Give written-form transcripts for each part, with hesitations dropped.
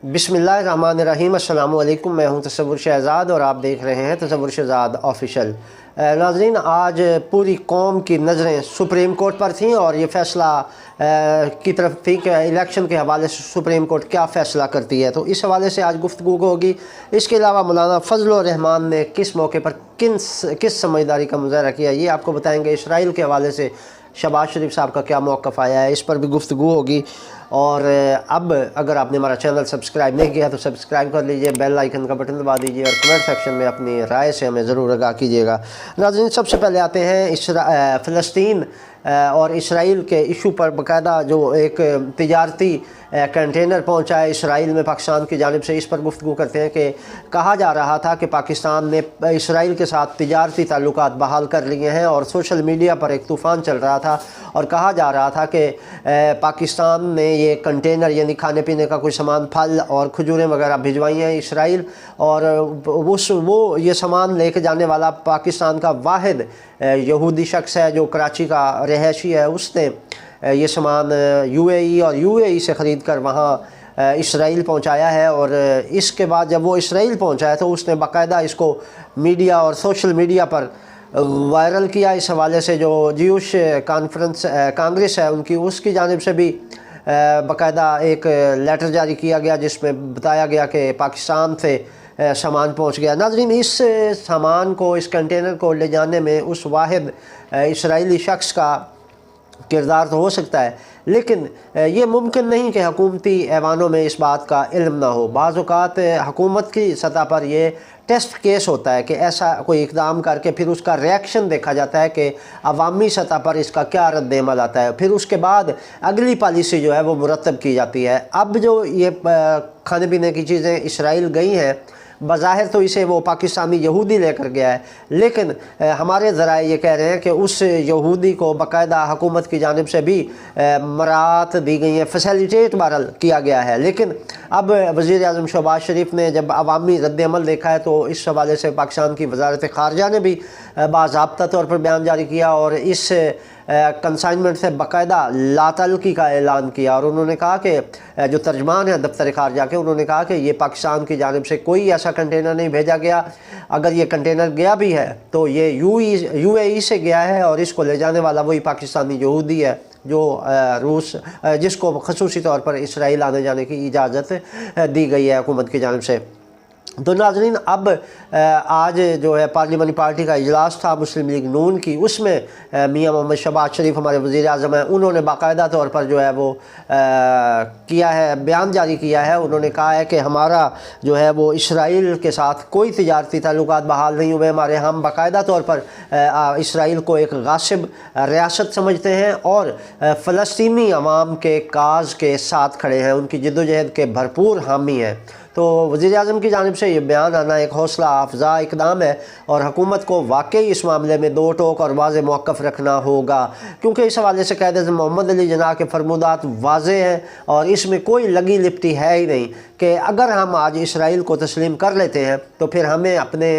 बिस्मिल्लाहिर्रहमानिर्रहीम। अस्सलामु अलैकुम। मैं हूं तसव्वुर शहज़ाद और आप देख रहे हैं तसव्वुर शहज़ाद ऑफिशियल। नाज़रीन, आज पूरी कौम की नज़रें सुप्रीम कोर्ट पर थीं और ये फ़ैसला की तरफ थी कि इलेक्शन के हवाले से सुप्रीम कोर्ट क्या फ़ैसला करती है, तो इस हवाले से आज गुफ्तगू होगी। इसके अलावा मौलाना फजल रहमान ने किस मौके पर किस समझदारी का मुज़ाहरा किया, ये आपको बताएँगे। इसराइल के हवाले से शहबाज शरीफ साहब का क्या मौक़िफ़ आया है, इस पर भी गुफ्तगू होगी। और अब अगर आपने हमारा चैनल सब्सक्राइब नहीं किया तो सब्सक्राइब कर लीजिए, बेल आइकन का बटन दबा दीजिए और कमेंट सेक्शन में अपनी राय से हमें ज़रूर आगाह कीजिएगा। नाज़रीन, सबसे पहले आते हैं फ़लस्तीन और इसराइल के इशू पर। बाकायदा जो एक तिजारती कंटेनर पहुंचा है इसराइल में पाकिस्तान की जानिब से, इस पर गुफ्तगू करते हैं कि कहा जा रहा था कि पाकिस्तान ने इसराइल के साथ तिजारती ताल्लुकात बहाल कर लिए हैं और सोशल मीडिया पर एक तूफ़ान चल रहा था और कहा जा रहा था कि पाकिस्तान ने ये कंटेनर यानी खाने पीने का कोई सामान, फल और खजूरें वगैरह भिजवाई हैं इसराइल, और वो ये सामान लेके जाने वाला पाकिस्तान का वाहिद यहूदी शख्स है जो कराची का रहायशी है। उसने ये सामान यूएई और यूएई से ख़रीद कर वहाँ इसराइल पहुँचाया है। और इसके बाद जब वो इसराइल पहुँचा है तो उसने बाकायदा इसको मीडिया और सोशल मीडिया पर वायरल किया। इस हवाले से जो ज्यूश कांग्रेस है उनकी, उसकी जानिब से भी बाकायदा एक लेटर जारी किया गया जिसमें बताया गया कि पाकिस्तान से सामान पहुंच गया। नाज़रीन, इस सामान को, इस कंटेनर को ले जाने में उस वाहिद इसराइली शख्स का किरदार तो हो सकता है, लेकिन ये मुमकिन नहीं कि हुकूमती ऐवानों में इस बात का इल्म ना हो। बाज़ औक़ात हुकूमत की सतह पर ये टेस्ट केस होता है कि ऐसा कोई इक़दाम करके फिर उसका रिएक्शन देखा जाता है कि अवामी सतह पर इसका क्या रद्द-ए-अमल आता है, फिर उसके बाद अगली पॉलिसी जो है वो मुरतब की जाती है। अब जो ये खाने पीने की चीज़ें इसराइल गई हैं, बज़ाहिर तो इसे वो पाकिस्तानी यहूदी लेकर गया है, लेकिन हमारे ज़राए ये कह रहे हैं कि उस यहूदी को बाकायदा हुकूमत की जानिब से भी मराहत दी गई है, फैसिलिटेट बहरहाल किया गया है। लेकिन अब वज़ीर आज़म शहबाज शरीफ ने जब अवामी रद्द-ए-अमल देखा है तो इस हवाले से पाकिस्तान की वज़ारत ख़ारजा ने भी बाज़ाब्ता तौर पर बयान जारी किया और इस कंसाइनमेंट से बाकायदा लातल्की का ऐलान किया। और उन्होंने कहा कि जो तर्जमान है दफ्तर ख़ारजा के, उन्होंने कहा कि ये पाकिस्तान की जानिब से कोई ऐसा कंटेनर नहीं भेजा गया। अगर ये कंटेनर गया भी है तो ये यूएई से गया है और इसको ले जाने वाला वही पाकिस्तानी यहूदी है जो रूस, जिसको ख़ुसूसी तौर पर इसराइल आने जाने की इजाज़त दी गई है हुकूमत की जानिब से। तो नाज़रीन, अब आज जो है पार्लिमानी पार्टी का इजलास था मुस्लिम लीग नून की, उसमें मियां मोहम्मद शहबाज शरीफ हमारे वज़ीर आज़म हैं, उन्होंने बाकायदा तौर पर जो है वो किया है, बयान जारी किया है। उन्होंने कहा है कि हमारा जो है वो इसराइल के साथ कोई तिजारती ताल्लुकात बहाल नहीं हुए हमारे, हम बाकायदा तौर पर इसराइल को एक गासिब रियासत समझते हैं और फ़लस्तीनी अवाम के काज के साथ खड़े हैं, उनकी जद्दोजहद के भरपूर हामी हैं। तो वज़ीर आज़म की जानिब से ये बयान आना एक हौसला अफजा इक़दाम है और हुकूमत को वाकई इस मामले में दो टोक और वाज़े मौक़िफ़ रखना होगा, क्योंकि इस हवाले से क़ायद-ए-आज़म मोहम्मद अली जिन्नाह के फरमूदात वाज़े हैं और इसमें कोई लगी लिपटी है ही नहीं कि अगर हम आज इसराइल को तस्लीम कर लेते हैं तो फिर हमें अपने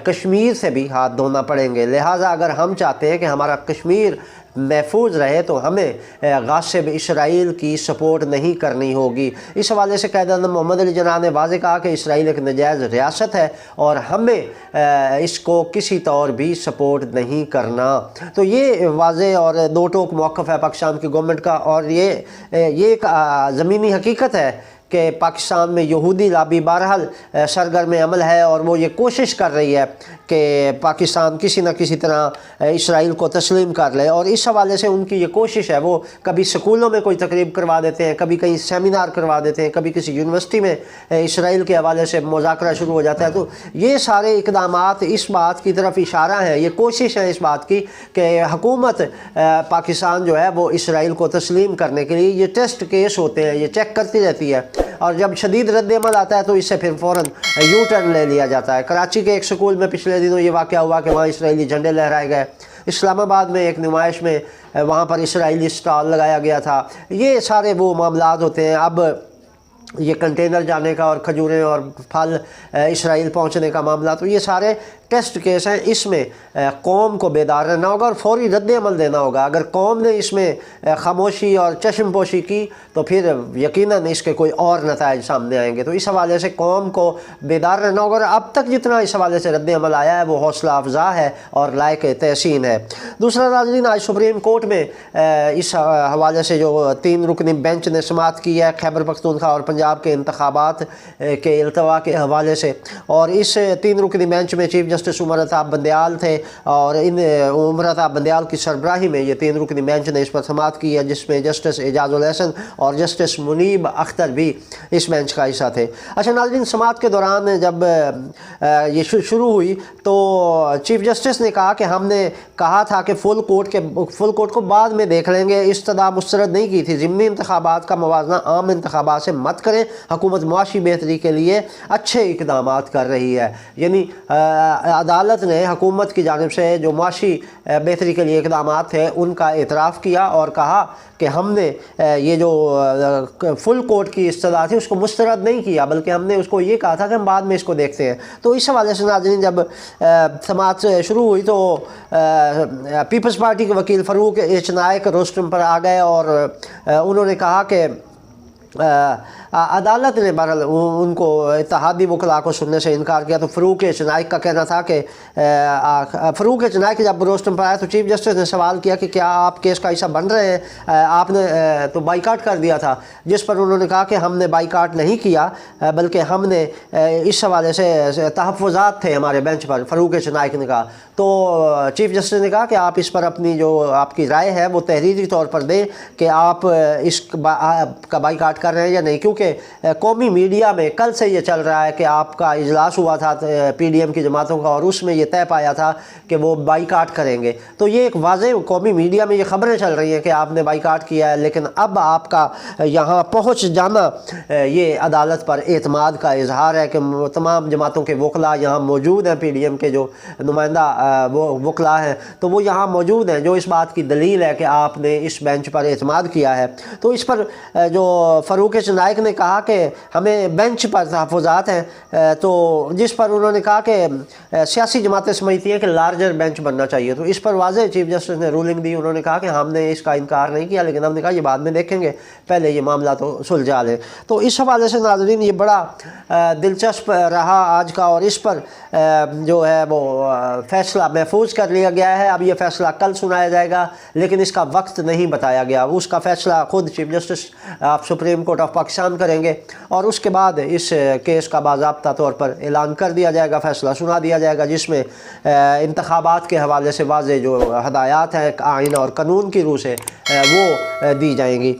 कश्मीर से भी हाथ धोना पड़ेंगे। लिहाजा अगर हम चाहते हैं कि हमारा कश्मीर महफूज रहे तो हमें गासिब इसराइल की सपोर्ट नहीं करनी होगी। इस हवाले से क़ायद-ए-आज़म मोहम्मद अली जिन्नाह ने वाज़े कहा कि इसराइल एक नजायज़ रियासत है और हमें इसको किसी तौर भी सपोर्ट नहीं करना। तो ये वाज़े और दो टोक मौक़िफ़ है पाकिस्तान की गवर्नमेंट का और ये एक ज़मीनी हकीकत है कि पाकिस्तान में यहूदी लाबी बहरहाल सरगर्म अमल है और वो ये कोशिश कर रही है कि पाकिस्तान किसी न किसी तरह इसराइल को तस्लीम कर ले। और इस हवाले से उनकी ये कोशिश है, वो कभी स्कूलों में कोई तकरीब करवा देते हैं, कभी कहीं सेमिनार करवा देते हैं, कभी किसी यूनिवर्सिटी में इसराइल के हवाले से मुज़ाकरा शुरू हो जाता है। तो ये सारे इक़दामात इस बात की तरफ इशारा है, ये कोशिश है इस बात की कि हुकूमत पाकिस्तान जो है वो इसराइल को तस्लीम करने के लिए ये टेस्ट केस होते हैं, ये चेक करती रहती है और जब शदीद रद्द-ए-अमल आता है तो इससे फिर फ़ौरन यू टर्न ले लिया जाता है। कराची के एक स्कूल में पिछले दिनों ये वाक़या हुआ कि वहाँ इसराइली झंडे लहराए गए। इस्लामाबाद में एक नुमाइश में वहाँ पर इसराइली स्टॉल लगाया गया था। ये सारे वो मामलात होते हैं। अब ये कंटेनर जाने का और खजूरें और फल इसराइल पहुँचने का मामला, तो ये सारे टेस्ट केस है, इसमें कौम को बेदार रहना होगा और फौरी रद्द अमल देना होगा। अगर कौम ने इसमें खामोशी और चश्मपोशी की तो फिर यकीनन इसके कोई और नताइज सामने आएंगे। तो इस हवाले से कौम को बेदार रहना होगा। और अब तक जितना इस हवाले से रद्द अमल आया है वो हौसला अफजा है और लायक तहसीन है। दूसरा नाज़रीन, आज सुप्रीम कोर्ट में इस हवाले से जो 3 रुकनी बेंच ने समाअत की है खैबर पख्तूनख्वा और पंजाब के इंतखाबात के इल्तवा के हवाले से, और इस 3 रुकनी बेंच में चीफ जस्टिस उमर अताब बंदयाल थे और इन उमर अताब बंदयाल की सरबराही में ये 3 रुकनी बेंच ने इस पर समाअत की है, जिसमें जस्टिस एजाजुल हसन और जस्टिस मुनीब अख्तर भी इस बेंच का हिस्सा थे। अच्छा नाज़रीन, समाअत के दौरान जब ये शुरू हुई तो चीफ जस्टिस ने कहा कि हमने कहा था कि फुल कोर्ट को बाद में देख लेंगे, इस्तदा मुस्तरद नहीं की थी। ज़िमनी इंतखाबात का मवाजना आम इंतखाबात से मत करें, हुकूमत मुआशी बेहतरी के लिए अच्छे इक़दामात कर रही है। यानी अदालत ने हुकूमत की जानिब से जो मुआशी बेहतरी के लिए इक़दामात थे उनका एतराफ़ किया और कहा कि हमने ये जो फुल कोर्ट की इस्तदा थी उसको मुस्तरद नहीं किया, बल्कि हमने उसको ये कहा था कि हम बाद में इसको देखते हैं। तो इस हवाले से नाज़रीन जब समाअत शुरू हुई तो पीपल्स पार्टी के वकील फ़ारूक एच नायक रोस्टम पर आ गए और उन्होंने कहा कि अदालत ने बहरहाल उनको इत्तेहादी वकला को सुनने से इनकार किया। तो फ़ारूक एच नायक का कहना था कि फ़ारूक एच नायक जब रोस्टम पर आया तो चीफ जस्टिस ने सवाल किया कि क्या आप केस का हिस्सा बन रहे हैं, आपने तो बाइकाट कर दिया था, जिस पर उन्होंने कहा कि हमने बाइकाट नहीं किया बल्कि हमने इस हवाले से तहफ़्फ़ुज़ात थे हमारे बेंच पर। फ़ारूक एच नायक ने कहा। तो चीफ जस्टिस ने कहा कि आप इस पर अपनी जो आपकी राय है वो तहरीरी तौर पर दें कि आप का बाइकाट कर रहे हैं या नहीं, क्योंकि कौमी मीडिया में कल से ये चल रहा है कि आपका इजलास हुआ था PDM की जमातों का और उसमें ये तय पाया था कि वो बाइकाट करेंगे। तो ये एक वाज़ेह कौमी मीडिया में ये खबरें चल रही हैं कि आपने बाइकाट किया है, लेकिन अब आपका यहाँ पहुँच जाना ये अदालत पर एतमाद का इजहार है कि तमाम जमातों के वकला यहाँ मौजूद हैं, PDM के जो नुमाइंदा वो वकला हैं तो वो यहाँ मौजूद हैं, जो इस बात की दलील है कि आपने इस बेंच पर एतमाद किया है। तो इस पर जो फ़ारूक एच नायक ने कहा कि हमें बेंच पर तहफ़्फ़ुज़ात हैं, तो जिस पर उन्होंने कहा कि सियासी जमातें समझती हैं कि लार्जर बेंच बनना चाहिए। तो इस पर वाज़ेह चीफ जस्टिस ने रूलिंग दी। उन्होंने कहा कि हमने इसका इनकार नहीं किया, लेकिन हमने कहा ये बाद में देखेंगे, पहले ये मामला तो सुलझा लें। तो इस हवाले से नाज़रीन ये बड़ा दिलचस्प रहा आज का, और इस पर जो है वो फ़ैसला महफूज कर लिया गया है। अब ये फ़ैसला कल सुनाया जाएगा, लेकिन इसका वक्त नहीं बताया गया। उसका फ़ैसला खुद chief justice of supreme court of Pakistan करेंगे और उसके बाद इस केस का बाज़ाब्ता तौर पर ऐलान कर दिया जाएगा, फ़ैसला सुना दिया जाएगा, जिसमें इंतखाबात के हवाले से वाज़ेह जो हदायत हैं आइन और कानून की रूह से वो दी जाएंगी।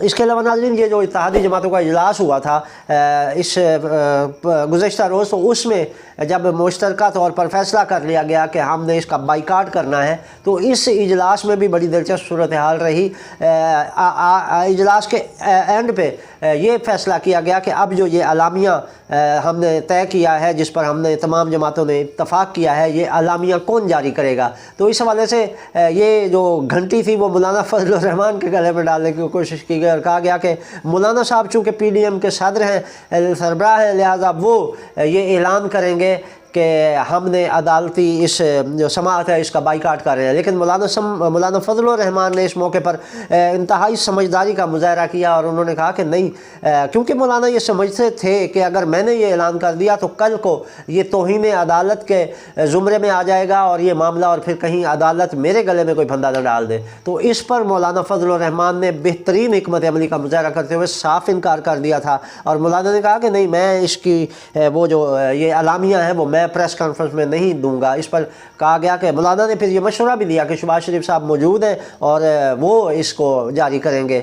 इसके अलावा नाज़रीन ये जो इत्तेहादी जमातों का इजलास हुआ था इस गुज़श्ता रोज़, तो उसमें जब मुश्तरका तौर पर फ़ैसला कर लिया गया कि हमने इसका बाइकाट करना है, तो इस इजलास में भी बड़ी दिलचस्प सूरत हाल रही। इजलास के एंड पे ये फ़ैसला किया गया कि अब जो ये अलामिया हमने तय किया है, जिस पर हमने तमाम जमातों ने इत्तफ़ाक़ किया है, ये अलामिया कौन जारी करेगा। तो इस हवाले से ये जो घंटी थी वो मौलाना फजल रहमान के गले में डालने की कोशिश की गई और कहा गया कि मौलाना साहब चूँकि PDM के सदर हैं, सरबराह हैं, लिहाजा वो ये ऐलान करेंगे कि हमने अदालती इस जो समाअत है इसका बाइकाट कर रहे हैं। लेकिन मौलाना फजल रहमान ने इस मौके पर इंतहाई समझदारी का मुजाहरा किया और उन्होंने कहा कि नहीं, क्योंकि मौलाना ये समझते थे कि अगर मैंने ये ऐलान कर दिया तो कल को ये तौहीन अदालत के ज़ुमरे में आ जाएगा और ये मामला और फिर कहीं अदालत मेरे गले में कोई फंदा न डाल दे। तो इस पर मौलाना फजल रहमान ने बेहतरीन हिकमत अमली का मुजाहरा करते हुए साफ इनकार कर दिया था और मौलाना ने कहा कि नहीं, मैं इसकी वो जो ये अलामिया है वो मैं प्रेस कॉन्फ्रेंस में नहीं दूंगा। इस पर कहा गया कि मौलाना ने फिर ये मशवरा भी दिया कि शहबाज शरीफ साहब मौजूद हैं और वो इसको जारी करेंगे।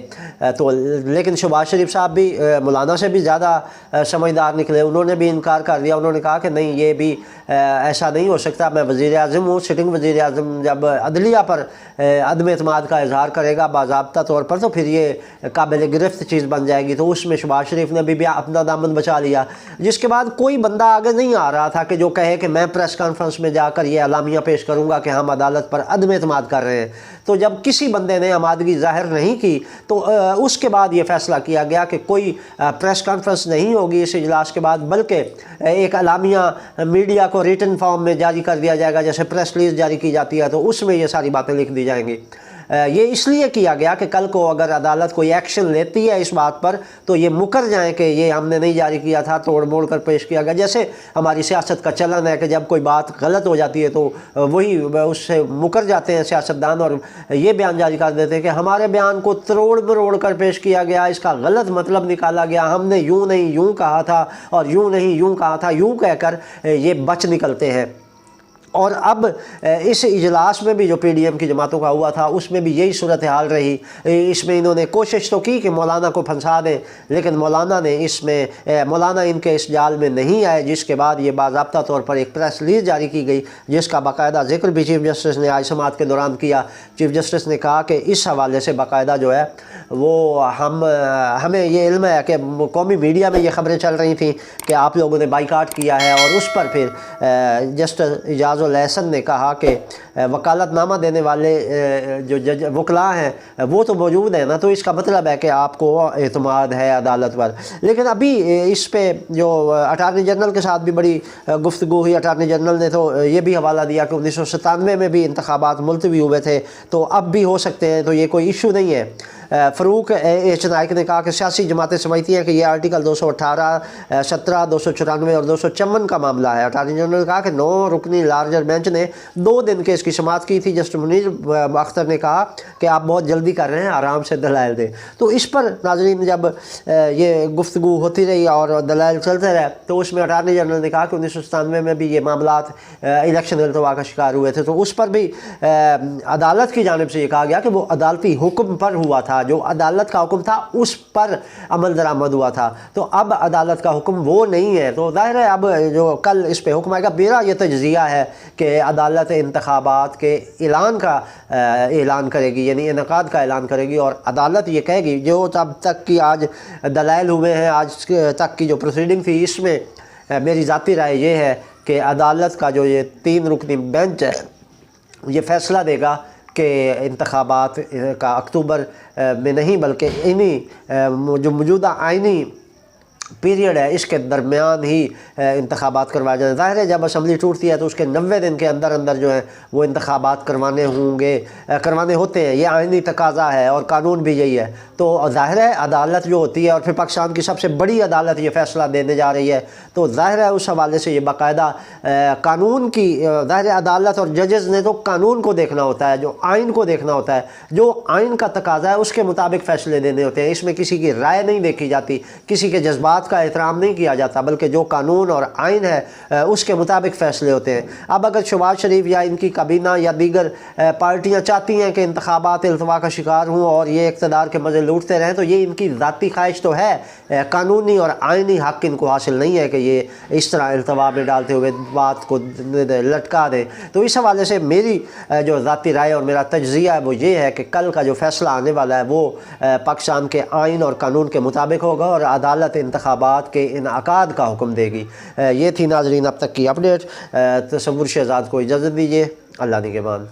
तो लेकिन शहबाज शरीफ साहब भी मौलाना से भी ज़्यादा समझदार निकले, उन्होंने भी इनकार कर दिया। उन्होंने कहा कि नहीं, ये भी ऐसा नहीं हो सकता, मैं वज़ीर-ए-आज़म हूँ, सिटिंग वज़ीर-ए-आज़म जब अदलिया पर अदम एतमाद का इजहार करेगा बाज़ाब्ता तौर पर तो फिर ये काबिल गिरफ्त चीज़ बन जाएगी। तो उसमें शहबाज शरीफ ने भी अपना दामन बचा लिया, जिसके बाद कोई बंदा आगे नहीं आ रहा था कि जो کہے کہ میں پریس کانفرنس میں جا کر یہ اعلامیہ پیش کروں گا کہ ہم عدالت پر عدم اعتماد کر رہے ہیں، تو جب کسی بندے نے آمادگی ظاہر نہیں کی تو اس کے بعد یہ فیصلہ کیا گیا کہ کوئی پریس کانفرنس نہیں ہوگی اس اجلاس کے بعد، بلکہ ایک اعلامیہ میڈیا کو ریٹن فارم میں جاری کر دیا جائے گا، جیسے پریس ریلیز جاری کی جاتی ہے تو اس میں یہ ساری باتیں لکھ دی جائیں گی۔ یہ اس لیے کیا گیا کہ کل کو اگر عدالت کوئی ایکشن لیتی ہے اس بات پر تو یہ مکر جائیں کہ یہ ہم نے نہیں جاری کیا تھا، توڑ موڑ کر پیش کیا گیا۔ جیسے ہماری سیاست کا چلن ہے کہ جب کوئی بات غلط ہو جاتی ہے تو وہی اس سے مکر جاتے ہیں سیاستدان، اور یہ بیان جاری کر دیتے ہیں کہ ہمارے بیان کو تروڑ مروڑ کر پیش کیا گیا، اس کا غلط مطلب نکالا گیا، ہم نے یوں نہیں یوں کہا تھا اور یوں نہیں یوں کہا تھا، یوں کہہ کر یہ بچ نکلتے ہیں۔ اور اب اس اجلاس میں بھی جو پی ڈی ایم کی جماعتوں کا ہوا تھا اس میں بھی یہی صورتحال رہی۔ اس میں انہوں نے کوشش تو کی کہ مولانا کو پھنسا دیں، لیکن مولانا ان کے اس جال میں نہیں آئے، جس کے بعد یہ باضابطہ طور پر ایک پریس ریلیز جاری کی گئی جس کا باقاعدہ ذکر بھی چیف جسٹس نے آج سماعت کے دوران کیا۔ چیف جسٹس نے کہا کہ اس حوالے سے باقاعدہ جو ہے وہ ہمیں یہ علم ہے کہ قومی میڈیا میں یہ خبریں چل رہی تھیں کہ آپ لوگوں نے بائیکاٹ کیا ہے، اور اس پر پھر جسٹس اعجاز الحسن نے کہا کہ وکالت نامہ دینے والے جو وکلاء ہیں وہ تو موجود ہیں نا، تو اس کا مطلب ہے کہ آپ کو اعتماد ہے عدالت پر۔ لیکن ابھی اس پہ جو اٹارنی جنرل کے ساتھ بھی بڑی گفتگو ہوئی، اٹارنی جنرل نے تو یہ بھی حوالہ دیا کہ 1997 میں بھی انتخابات ملتوی ہوئے تھے تو اب بھی ہو سکتے ہیں، تو یہ کوئی ایشو نہیں ہے۔ فاروق ایچ نائک نے کہا کہ سیاسی جماعتیں سمجھتی ہیں کہ یہ آرٹیکل 218، 17، 294 اور 254 کا معاملہ ہے۔ اٹارنی جنرل نے کہا کہ 9 رکنی لارجر بینچ نے 2 دن کے اس کی سماعت کی تھی۔ جسٹس منیر اختر نے کہا کہ آپ بہت جلدی کر رہے ہیں، آرام سے دلائل دیں۔ تو اس پر ناظرین جب یہ گفتگو ہوتی رہی اور دلائل چلتے رہے تو اس میں اٹارنی جنرل نے کہا کہ 1997 میں بھی یہ معاملات الیکشن التوا کا شکار ہوئے تھے، تو اس پر بھی عدالت کی جانب سے یہ کہا گیا کہ وہ عدالتی حکم پر ہوا تھا، جو عدالت کا حکم تھا اس پر عمل درآمد ہوا تھا۔ تو اب عدالت کا حکم وہ نہیں ہے، تو ظاہر ہے اب جو کل اس پہ حکم آئے گا۔ میرا یہ تجزیہ ہے کہ عدالت انتخابات کے اعلان کرے گی، یعنی انعقاد کا اعلان کرے گی، اور عدالت یہ کہے گی جو اب تک کی آج دلائل ہوئے ہیں، آج تک کی جو پروسیڈنگ تھی، اس میں میری ذاتی رائے یہ ہے کہ عدالت کا جو یہ 3 رکنی بینچ ہے یہ فیصلہ دے گا کہ انتخابات کا اکتوبر میں نہیں بلکہ جو موجودہ آئینی پیریڈ ہے اس کے درمیان ہی انتخابات کروائے جائیں۔ ظاہر ہے جب اسمبلی ٹوٹتی ہے تو اس کے 90 دن کے اندر جو ہیں وہ انتخابات کروانے ہوتے ہیں، یہ آئینی تقاضا ہے اور قانون بھی یہی ہے۔ تو ظاہر ہے عدالت جو ہوتی ہے، اور پھر پاکستان کی سب سے بڑی عدالت یہ فیصلہ دینے جا رہی ہے، تو ظاہر ہے اس حوالے سے یہ باقاعدہ قانون کی، ظاہر ہے عدالت اور ججز نے تو قانون کو دیکھنا ہوتا ہے، جو آئین کو دیکھنا ہوتا ہے، جو آئین کا تقاضا ہے اس کے مطابق فیصلے دینے ہوتے ہیں۔ اس میں کسی کی رائے نہیں دیکھی جاتی، کسی کے جذبات کا احترام نہیں کیا جاتا، بلکہ جو قانون اور آئین ہے اس کے مطابق فیصلے ہوتے ہیں۔ اب اگر شہباز شریف یا ان کی کابینہ یا دیگر پارٹیاں چاہتی ہیں کہ انتخابات التوا کا شکار ہوں اور یہ اقتدار کے مزے لوٹتے رہیں، تو یہ ان کی ذاتی خواہش تو ہے، قانونی اور آئینی حق ان کو حاصل نہیں ہے کہ یہ اس طرح التوا میں ڈالتے ہوئے بات کو لٹکا دیں۔ تو اس حوالے سے میری جو ذاتی رائے اور میرا تجزیہ ہے وہ یہ ہے کہ کل کا جو فیصلہ آنے والا ہے وہ پاکستان کے آئین اور قانون کے مطابق ہوگا، اور عدالت انتخابات کے انعقاد کا حکم دے گی۔ یہ تھی ناظرین اب تک کی اپڈیٹ۔ تصور شہزاد کو اجازت دیجیے، اللہ نگہبان۔